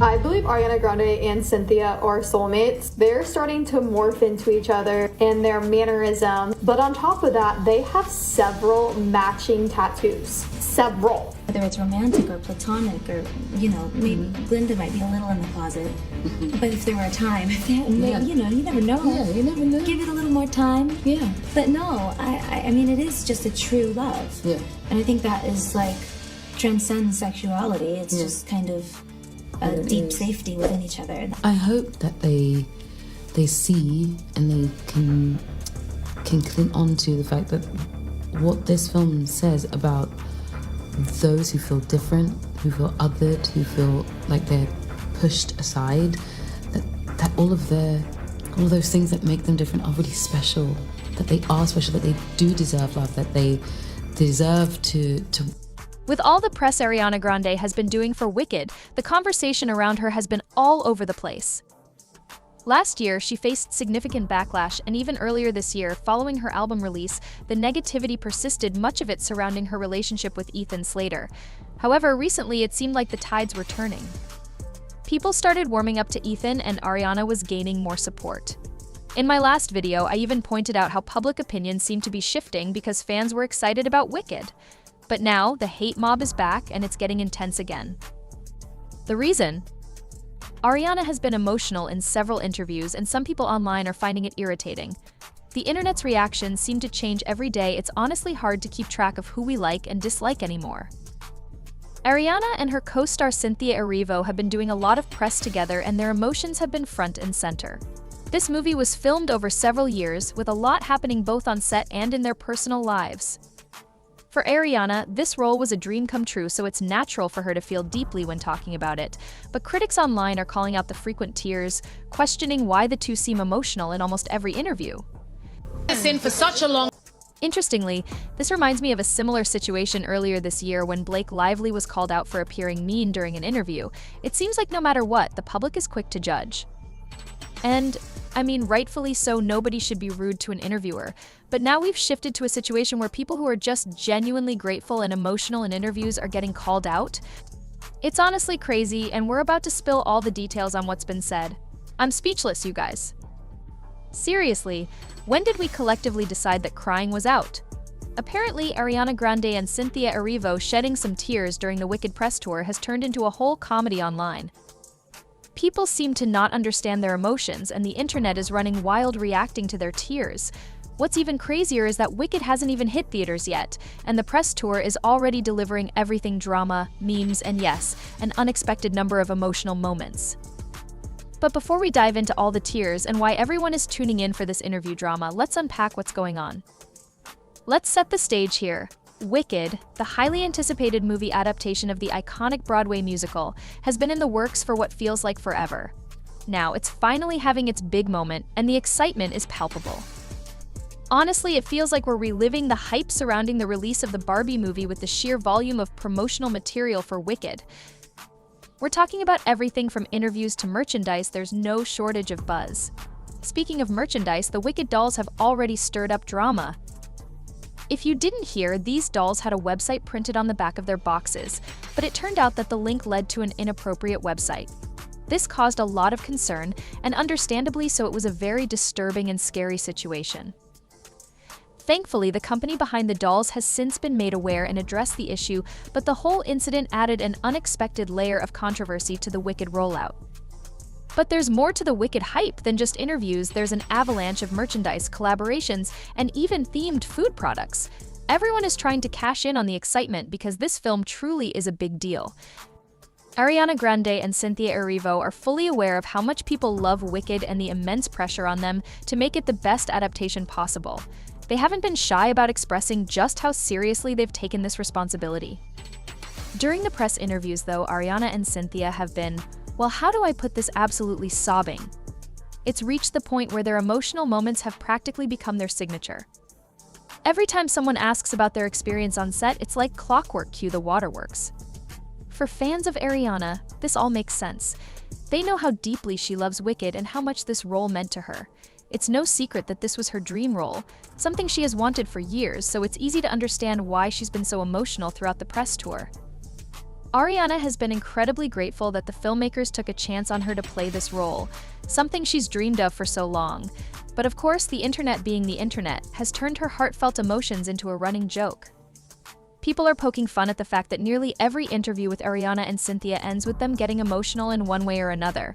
I believe Ariana Grande and Cynthia are soulmates. They're starting to morph into each other and their mannerisms, but on top of that, they have several matching tattoos. Several. Whether it's romantic or platonic or, maybe Glinda might be a little in the closet. But if there were a time, you never know. Yeah, you never know. Give it a little more time. Yeah. But no, I mean, it is just a true love. Yeah. And I think that is like transcends sexuality. It's just kind of a deep safety within each other. I hope that they see and they can cling on to the fact that what this film says about those who feel different, who feel othered, who feel like they're pushed aside, that all of those things that make them different are really special, that they are special, that they do deserve love, that they deserve to. With all the press Ariana Grande has been doing for Wicked, the conversation around her has been all over the place. Last year, she faced significant backlash, and even earlier this year, following her album release, the negativity persisted, much of it surrounding her relationship with Ethan Slater. However, recently it seemed like the tides were turning. People started warming up to Ethan, and Ariana was gaining more support. In my last video, I even pointed out how public opinion seemed to be shifting because fans were excited about Wicked. But now, the hate mob is back, and it's getting intense again. The reason? Ariana has been emotional in several interviews, and some people online are finding it irritating. The internet's reactions seem to change every day. It's honestly hard to keep track of who we like and dislike anymore. Ariana and her co-star Cynthia Erivo have been doing a lot of press together, and their emotions have been front and center. This movie was filmed over several years, with a lot happening both on set and in their personal lives. For Ariana, this role was a dream come true, so it's natural for her to feel deeply when talking about it. But critics online are calling out the frequent tears, questioning why the two seem emotional in almost every interview. Interestingly, this reminds me of a similar situation earlier this year when Blake Lively was called out for appearing mean during an interview. It seems like no matter what, the public is quick to judge. And, I mean, rightfully so, nobody should be rude to an interviewer. But now we've shifted to a situation where people who are just genuinely grateful and emotional in interviews are getting called out. It's honestly crazy, and we're about to spill all the details on what's been said. I'm speechless, you guys. Seriously, when did we collectively decide that crying was out? Apparently, Ariana Grande and Cynthia Erivo shedding some tears during the Wicked press tour has turned into a whole comedy online. People seem to not understand their emotions, and the internet is running wild reacting to their tears. What's even crazier is that Wicked hasn't even hit theaters yet, and the press tour is already delivering everything drama, memes, and yes, an unexpected number of emotional moments. But before we dive into all the tears and why everyone is tuning in for this interview drama, let's unpack what's going on. Let's set the stage here. Wicked, the highly anticipated movie adaptation of the iconic Broadway musical, has been in the works for what feels like forever. Now, it's finally having its big moment, and the excitement is palpable. Honestly, it feels like we're reliving the hype surrounding the release of the Barbie movie with the sheer volume of promotional material for Wicked. We're talking about everything from interviews to merchandise. There's no shortage of buzz. Speaking of merchandise, the Wicked dolls have already stirred up drama. If you didn't hear, these dolls had a website printed on the back of their boxes, but it turned out that the link led to an inappropriate website. This caused a lot of concern, and understandably so, it was a very disturbing and scary situation. Thankfully, the company behind the dolls has since been made aware and addressed the issue, but the whole incident added an unexpected layer of controversy to the Wicked rollout. But there's more to the Wicked hype than just interviews. There's an avalanche of merchandise, collaborations, and even themed food products. Everyone is trying to cash in on the excitement because this film truly is a big deal. Ariana Grande and Cynthia Erivo are fully aware of how much people love Wicked and the immense pressure on them to make it the best adaptation possible. They haven't been shy about expressing just how seriously they've taken this responsibility. During the press interviews, though, Ariana and Cynthia have been, well, how do I put this, absolutely sobbing. It's reached the point where their emotional moments have practically become their signature. Every time someone asks about their experience on set, it's like clockwork, cue the waterworks. For fans of Ariana, this all makes sense. They know how deeply she loves Wicked and how much this role meant to her. It's no secret that this was her dream role, something she has wanted for years, so it's easy to understand why she's been so emotional throughout the press tour. Ariana has been incredibly grateful that the filmmakers took a chance on her to play this role, something she's dreamed of for so long. But of course, the internet being the internet has turned her heartfelt emotions into a running joke. People are poking fun at the fact that nearly every interview with Ariana and Cynthia ends with them getting emotional in one way or another.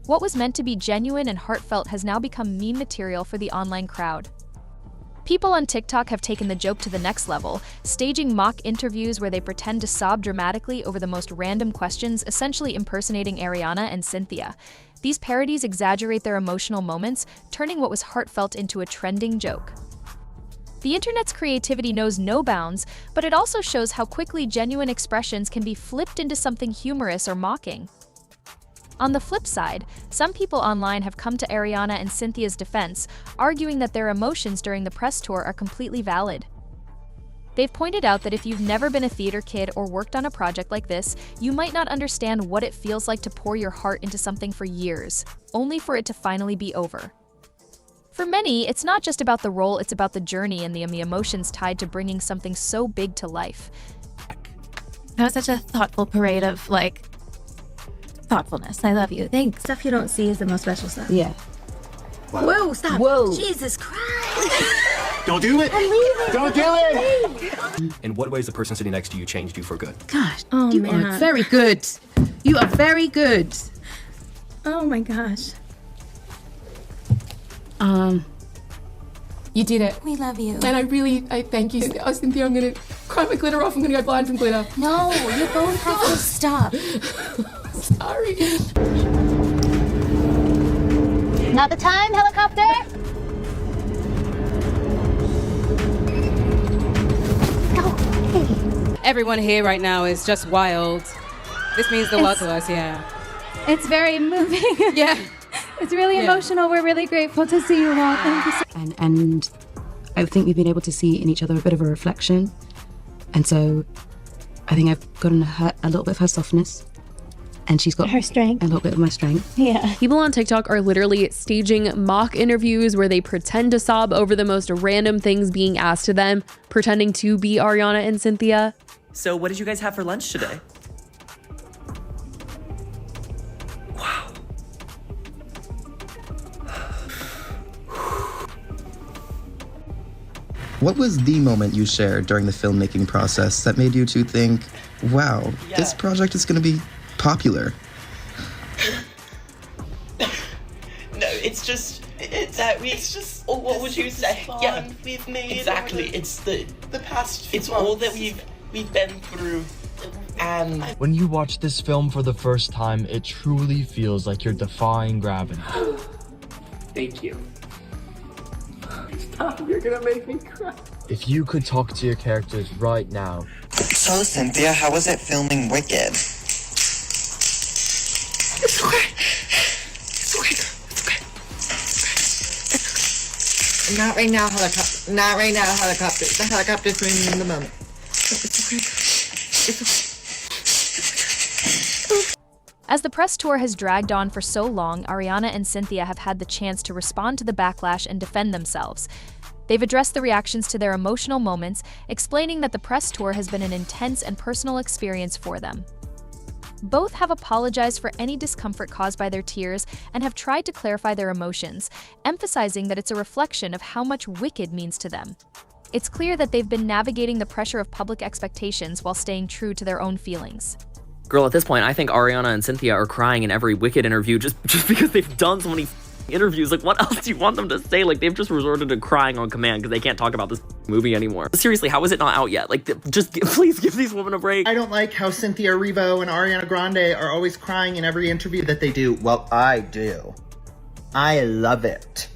What was meant to be genuine and heartfelt has now become meme material for the online crowd. People on TikTok have taken the joke to the next level, staging mock interviews where they pretend to sob dramatically over the most random questions, essentially impersonating Ariana and Cynthia. These parodies exaggerate their emotional moments, turning what was heartfelt into a trending joke. The internet's creativity knows no bounds, but it also shows how quickly genuine expressions can be flipped into something humorous or mocking. On the flip side, some people online have come to Ariana and Cynthia's defense, arguing that their emotions during the press tour are completely valid. They've pointed out that if you've never been a theater kid or worked on a project like this, you might not understand what it feels like to pour your heart into something for years, only for it to finally be over. For many, it's not just about the role, it's about the journey and the emotions tied to bringing something so big to life. That was such a thoughtful parade of, thoughtfulness. I love you. Thanks. Stuff you don't see is the most special stuff. Yeah. Whoa, stop. Whoa. Jesus Christ. Don't do it! I'm leaving. Don't do it! In what ways the person sitting next to you changed you for good? Gosh. Oh, you man. are very good. You are very good. Oh my gosh. You did it. We love you. And I thank you. Cynthia, I'm gonna cry my glitter off. I'm gonna go blind from glitter. No, you both have to stop. Sorry. Not the time, helicopter! Everyone here right now is just wild. This means the world to us, yeah. It's very moving. Yeah. It's really emotional. We're really grateful to see you all. Thank you so And I think we've been able to see in each other a bit of a reflection. And so I think I've gotten a little bit of her softness. And she's got her strength. A little bit of my strength. Yeah. People on TikTok are literally staging mock interviews where they pretend to sob over the most random things being asked to them, pretending to be Ariana and Cynthia. So what did you guys have for lunch today? Wow. What was the moment you shared during the filmmaking process that made you two think, wow, this project is going to be popular? No, it's just what would you say? Yeah, we've made exactly. It's the past. It's all that we've been through. And when you watch this film for the first time, it truly feels like you're defying gravity. Thank you. Stop, you're gonna make me cry. If you could talk to your characters right now. So, Cynthia, how was it filming Wicked? It's okay. It's okay. It's okay. Not right now, helicopter. Not right now, helicopter. The helicopter's moving in the moment. It's okay. It's okay. As the press tour has dragged on for so long, Ariana and Cynthia have had the chance to respond to the backlash and defend themselves. They've addressed the reactions to their emotional moments, explaining that the press tour has been an intense and personal experience for them. Both have apologized for any discomfort caused by their tears and have tried to clarify their emotions, emphasizing that it's a reflection of how much Wicked means to them. It's clear that they've been navigating the pressure of public expectations while staying true to their own feelings. girl, at this point, I think Ariana and Cynthia are crying in every Wicked interview just because they've done so many interviews. Like, what else do you want them to say? Like, they've just resorted to crying on command because they can't talk about this movie anymore. Seriously, how is it not out yet? Like, please give these women a break. I don't like how Cynthia Erivo and Ariana Grande are always crying in every interview that they do. Well, I do. I love it.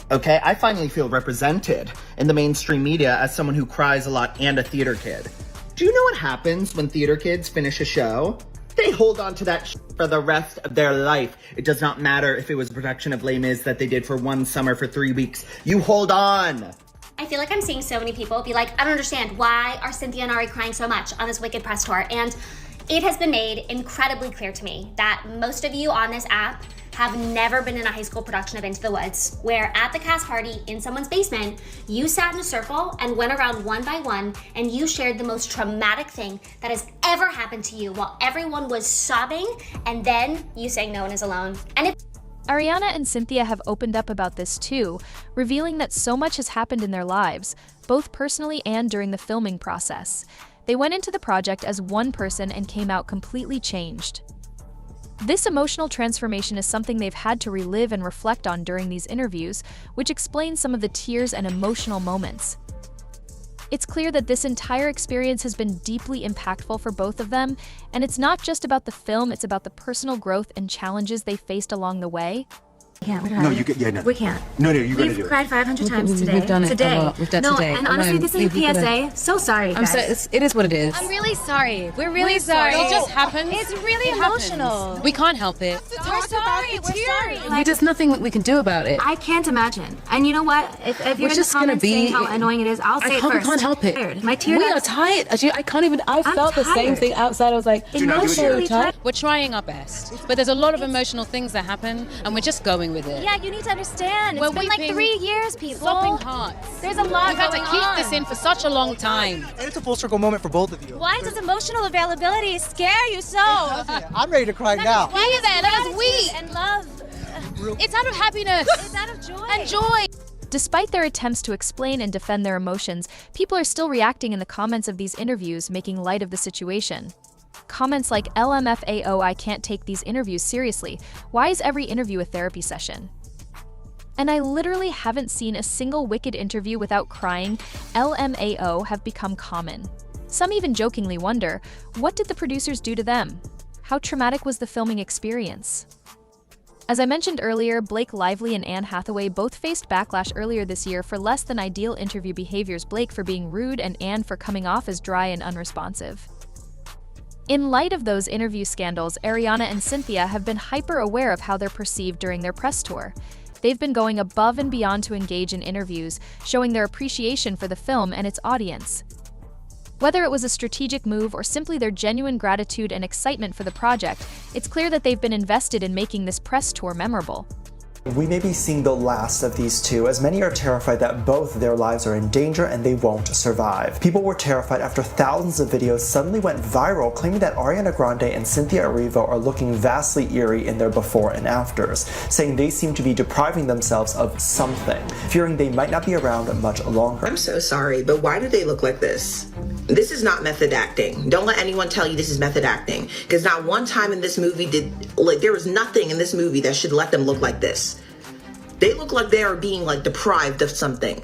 Okay, I finally feel represented in the mainstream media as someone who cries a lot and a theater kid. Do you know what happens when theater kids finish a show? They hold on to that for the rest of their life. It does not matter if it was a production of Les Mis that they did for one summer for 3 weeks. You hold on. I feel like I'm seeing so many people be like, I don't understand, why are Cynthia and Ari crying so much on this Wicked press tour? And it has been made incredibly clear to me that most of you on this app have never been in a high school production of Into the Woods, where at the cast party in someone's basement, you sat in a circle and went around one by one and you shared the most traumatic thing that has ever happened to you while everyone was sobbing, and then you sang No One Is Alone. And if Ariana and Cynthia have opened up about this too, revealing that so much has happened in their lives, both personally and during the filming process. They went into the project as one person and came out completely changed. This emotional transformation is something they've had to relive and reflect on during these interviews, which explains some of the tears and emotional moments. It's clear that this entire experience has been deeply impactful for both of them, and it's not just about the film, it's about the personal growth and challenges they faced along the way. No, you get, yeah, no. We can't. No, you're gonna do We've it. cried 500 times today. We've done it today. a lot. We've done no, today. and honestly, Alone. this is a PSA. So sorry, guys. It is what it is. I'm really sorry. We're really We're sorry. It just happens. It's really It emotional. happens. We can't help it. We're sorry. We're sorry. There's nothing that we can do about it. I can't imagine. And you know what? If you're We're in the just gonna comments saying be. how annoying it is, I'll say it We first. can't help it. My tears. We are tired. I can't even. I felt the same thing outside. I was like, Emotionally tired. We're trying our best, but there's a lot of emotional things that happen, and we're just going with it. Yeah, you need to understand. We're It's been like weeping, 3 years, people. sopping hearts. There's a lot We've had to going keep on. this in for such a long time. And it's a full circle moment for both of you. Why does emotional availability scare you so? I'm ready to cry now. Why Let us weep. and love? It's out of happiness. It's out of joy. And joy. Despite their attempts to explain and defend their emotions, people are still reacting in the comments of these interviews, making light of the situation. Comments like LMFAO, I can't take these interviews seriously. Why is every interview a therapy session? And I literally haven't seen a single Wicked interview without crying. LMAO have become common. Some even jokingly wonder, what did the producers do to them? How traumatic was the filming experience? As I mentioned earlier, Blake Lively and Anne Hathaway both faced backlash earlier this year for less than ideal interview behaviors, Blake for being rude and Anne for coming off as dry and unresponsive. In light of those interview scandals, Ariana and Cynthia have been hyper aware of how they're perceived during their press tour. They've been going above and beyond to engage in interviews, showing their appreciation for the film and its audience. Whether it was a strategic move or simply their genuine gratitude and excitement for the project, it's clear that they've been invested in making this press tour memorable. We may be seeing the last of these two, as many are terrified that both their lives are in danger and they won't survive. People were terrified after thousands of videos suddenly went viral claiming that Ariana Grande and Cynthia Erivo are looking vastly eerie in their before and afters, saying they seem to be depriving themselves of something, fearing they might not be around much longer. I'm so sorry, but why do they look like this? This is not method acting. Don't let anyone tell you this is method acting, because not one time in this movie there was nothing in this movie that should let them look like this. They look like they are being deprived of something.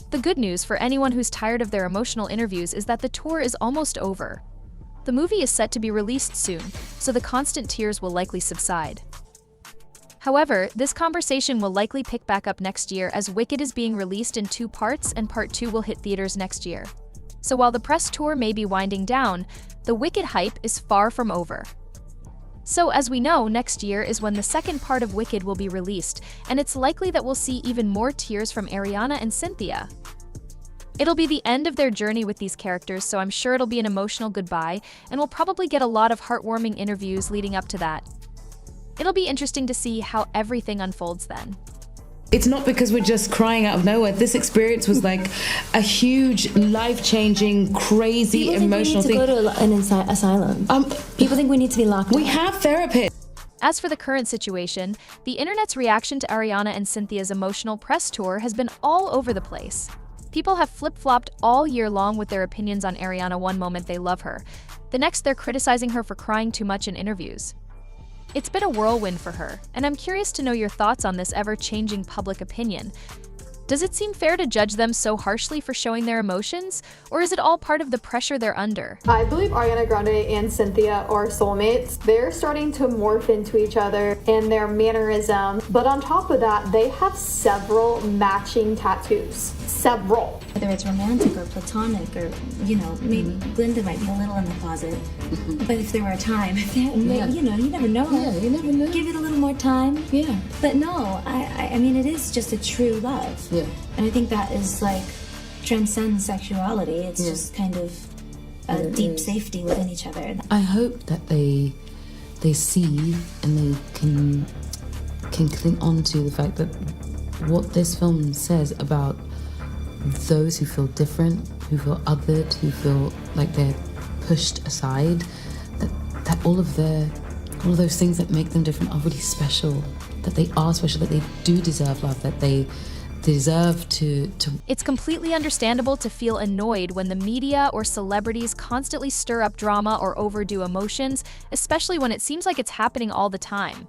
The good news for anyone who's tired of their emotional interviews is that the tour is almost over. The movie is set to be released soon, so the constant tears will likely subside. However, this conversation will likely pick back up next year as Wicked is being released in 2 parts and part 2 will hit theaters next year. So while the press tour may be winding down, the Wicked hype is far from over. So as we know, next year is when the second part of Wicked will be released, and it's likely that we'll see even more tears from Ariana and Cynthia. It'll be the end of their journey with these characters, so I'm sure it'll be an emotional goodbye, and we'll probably get a lot of heartwarming interviews leading up to that. It'll be interesting to see how everything unfolds then. It's not because we're just crying out of nowhere. This experience was like a huge, life-changing, crazy, emotional thing. People think we need to go to an asylum. People think we need to be locked up. We have therapists. As for the current situation, the internet's reaction to Ariana and Cynthia's emotional press tour has been all over the place. People have flip-flopped all year long with their opinions on Ariana. One moment they love her, the next they're criticizing her for crying too much in interviews. It's been a whirlwind for her, and I'm curious to know your thoughts on this ever-changing public opinion. Does it seem fair to judge them so harshly for showing their emotions, or is it all part of the pressure they're under? I believe Ariana Grande and Cynthia are soulmates. They're starting to morph into each other and their mannerism, but on top of that, they have several matching tattoos. Several. Whether it's romantic or platonic or, maybe Glinda might be a little in the closet. But if there were a time, you never know. Yeah, you never know. Give it a little more time. Yeah. But no, I mean, it is just a true love. Yeah. And I think that is transcends sexuality. It's just kind of a deep safety within each other. I hope that they see and they can cling on to the fact that what this film says about those who feel different, who feel othered, who feel like they're pushed aside, that all of those things that make them different are really special, that they are special, that they do deserve love, that they deserve to... It's completely understandable to feel annoyed when the media or celebrities constantly stir up drama or overdo emotions, especially when it seems like it's happening all the time.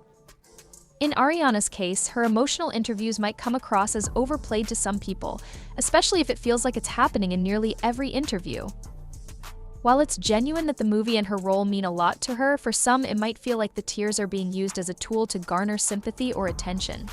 In Ariana's case, her emotional interviews might come across as overplayed to some people, especially if it feels like it's happening in nearly every interview. While it's genuine that the movie and her role mean a lot to her, for some it might feel like the tears are being used as a tool to garner sympathy or attention.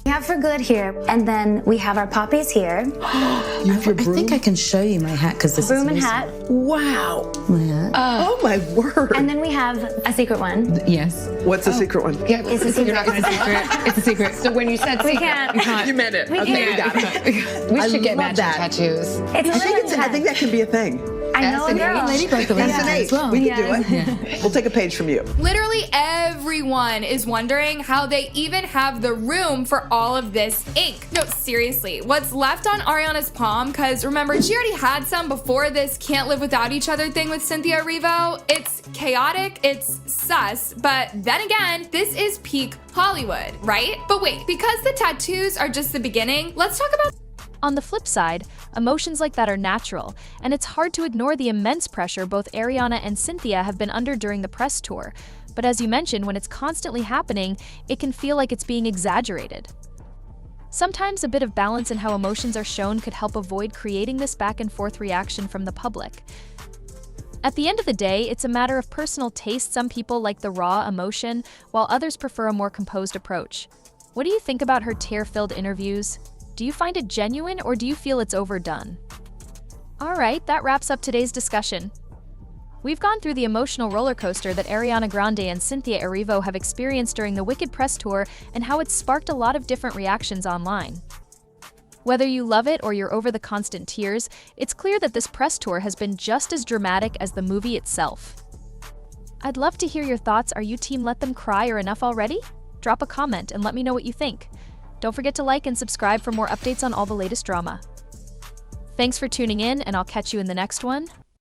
We have for good here, and then we have our poppies here. You have your broom? I think I can show you my hat because this Broom is and hat. Wow. My hat. Oh my word. And then we have a secret one. Yes. What's the secret one? Yeah, It's a secret. You're not going to secret. It's a secret. So when you said We secret, can't. You meant it. We Okay, can't. we got it. we should get love matching that. tattoos. It's I think that can be a thing. I know a girl. Lady Both of us S&H. as well. We can do it. We'll take a page from you. Literally everyone is wondering how they even have the room for all of this ink. No, seriously, what's left on Ariana's palm, because remember, she already had some before this can't live without each other thing with Cynthia Erivo. It's chaotic, it's sus, but then again, this is peak Hollywood, right? But wait, because the tattoos are just the beginning, let's talk about... On the flip side, emotions like that are natural, and it's hard to ignore the immense pressure both Ariana and Cynthia have been under during the press tour. But as you mentioned, when it's constantly happening, it can feel like it's being exaggerated. Sometimes a bit of balance in how emotions are shown could help avoid creating this back and forth reaction from the public. At the end of the day, it's a matter of personal taste. Some people like the raw emotion, while others prefer a more composed approach. What do you think about her tear-filled interviews? Do you find it genuine, or do you feel it's overdone? Alright, that wraps up today's discussion. We've gone through the emotional roller coaster that Ariana Grande and Cynthia Erivo have experienced during the Wicked press tour and how it's sparked a lot of different reactions online. Whether you love it or you're over the constant tears, it's clear that this press tour has been just as dramatic as the movie itself. I'd love to hear your thoughts. Are you team let them cry or enough already? Drop a comment and let me know what you think. Don't forget to like and subscribe for more updates on all the latest drama. Thanks for tuning in, and I'll catch you in the next one.